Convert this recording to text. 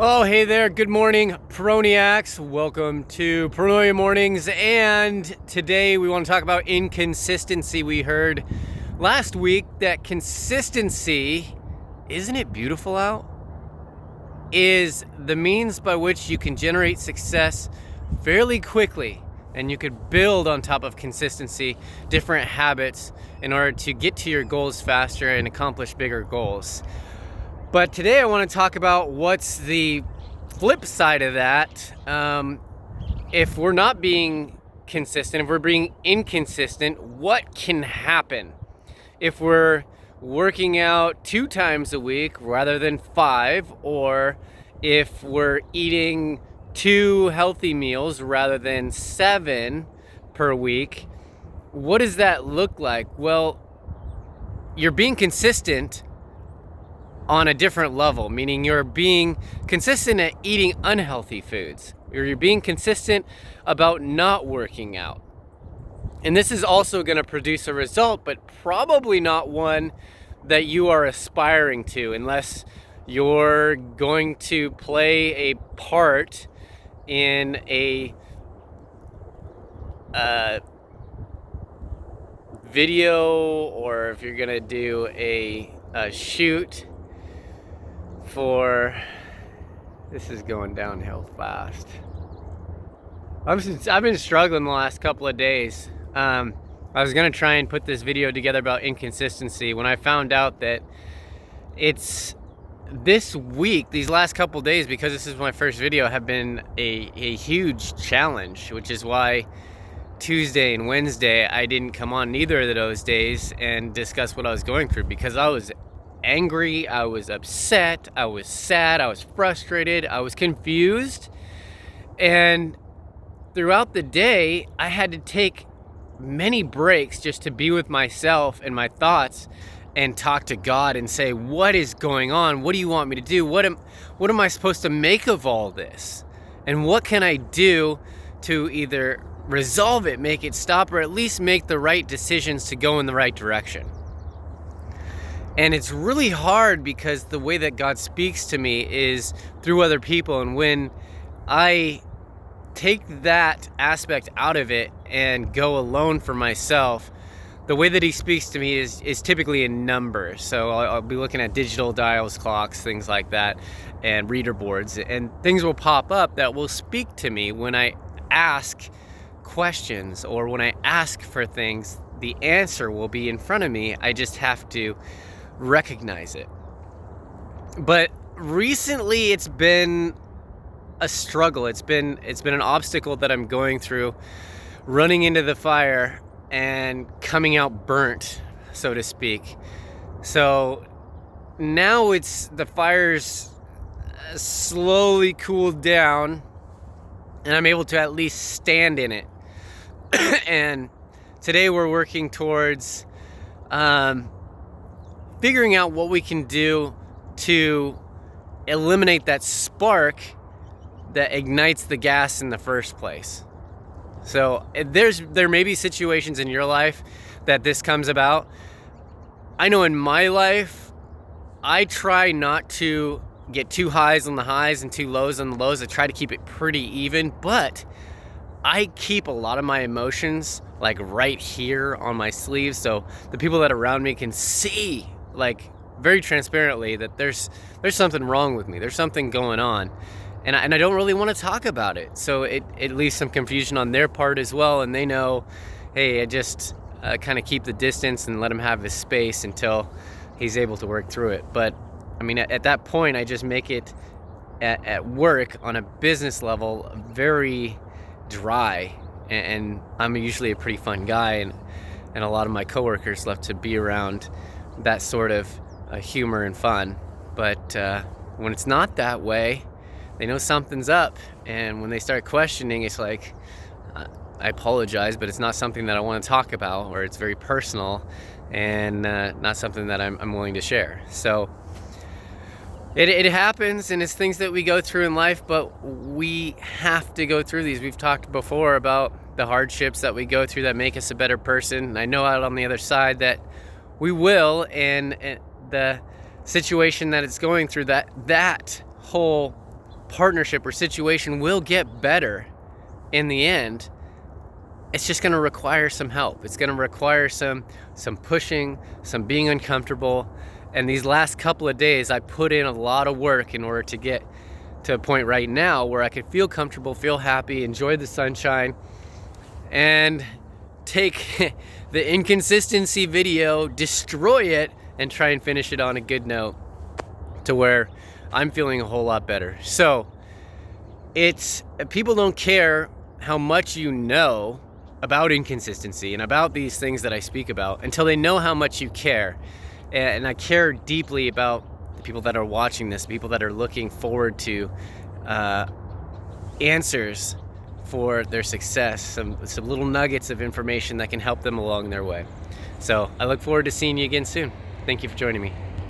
Oh, hey there. Good morning, Peroniacs. Welcome to Peronia Mornings. And today we want to talk about inconsistency. We heard last week that consistency, isn't it beautiful out? Is the means by which you can generate success fairly quickly. And you could build on top of consistency different habits in order to get to your goals faster and accomplish bigger goals. But today I want to talk about what's the flip side of that. If we're not being consistent, if we're being inconsistent, what can happen? If we're working out 2 times a week rather than 5, or if we're eating 2 healthy meals rather than 7 per week, what does that look like? Well, you're being consistent on a different level, meaning you're being consistent at eating unhealthy foods, or you're being consistent about not working out. And this is also going to produce a result, but probably not one that you are aspiring to, unless you're going to play a part in a video, or if you're going to do a shoot for, this is going downhill fast. I've been struggling the last couple of days. I was gonna try and put this video together about inconsistency when I found out that it's this week, these last couple of days, because this is my first video, have been a huge challenge, which is why Tuesday and Wednesday I didn't come on neither of those days and discuss what I was going through, because I was angry, I was upset, I was sad, I was frustrated, I was confused. And throughout the day, I had to take many breaks just to be with myself and my thoughts and talk to God and say, what is going on? What do you want me to do? What am I supposed to make of all this? And what can I do to either resolve it, make it stop, or at least make the right decisions to go in the right direction? And it's really hard, because the way that God speaks to me is through other people. And when I take that aspect out of it and go alone for myself, the way that he speaks to me is typically in numbers. So I'll be looking at digital dials, clocks, things like that, and reader boards. And things will pop up that will speak to me when I ask questions, or when I ask for things. The answer will be in front of me. I just have to recognize it. But recently it's been a struggle. It's been an obstacle that I'm going through, running into the fire and coming out burnt, so to speak. So now the fire's slowly cooled down, and I'm able to at least stand in it. And today we're working towards figuring out what we can do to eliminate that spark that ignites the gas in the first place. So there may be situations in your life that this comes about. I know in my life, I try not to get too highs on the highs and too lows on the lows. I try to keep it pretty even, but I keep a lot of my emotions like right here on my sleeve, so the people that are around me can see, like, very transparently, that there's something wrong with me. There's something going on, and I don't really want to talk about it. So it leaves some confusion on their part as well, and they know, hey, I just kind of keep the distance and let him have his space until he's able to work through it. But I mean, at that point, I just make it at work on a business level very dry, and I'm usually a pretty fun guy, and a lot of my coworkers love to be around that sort of humor and fun. But when it's not that way, they know something's up, and when they start questioning, it's like, I apologize, but it's not something that I want to talk about, or it's very personal and not something that I'm willing to share. So it happens, and it's things that we go through in life, but we have to go through these. We've talked before about the hardships that we go through that make us a better person, and I know out on the other side that we will, and the situation that it's going through, that whole partnership or situation will get better in the end. It's just going to require some help. It's going to require some pushing, some being uncomfortable. And these last couple of days, I put in a lot of work in order to get to a point right now where I could feel comfortable, feel happy, enjoy the sunshine, and take the inconsistency video, destroy it, and try and finish it on a good note to where I'm feeling a whole lot better. So people don't care how much you know about inconsistency and about these things that I speak about until they know how much you care. And I care deeply about the people that are watching this, people that are looking forward to answers for their success, some little nuggets of information that can help them along their way. So I look forward to seeing you again soon. Thank you for joining me.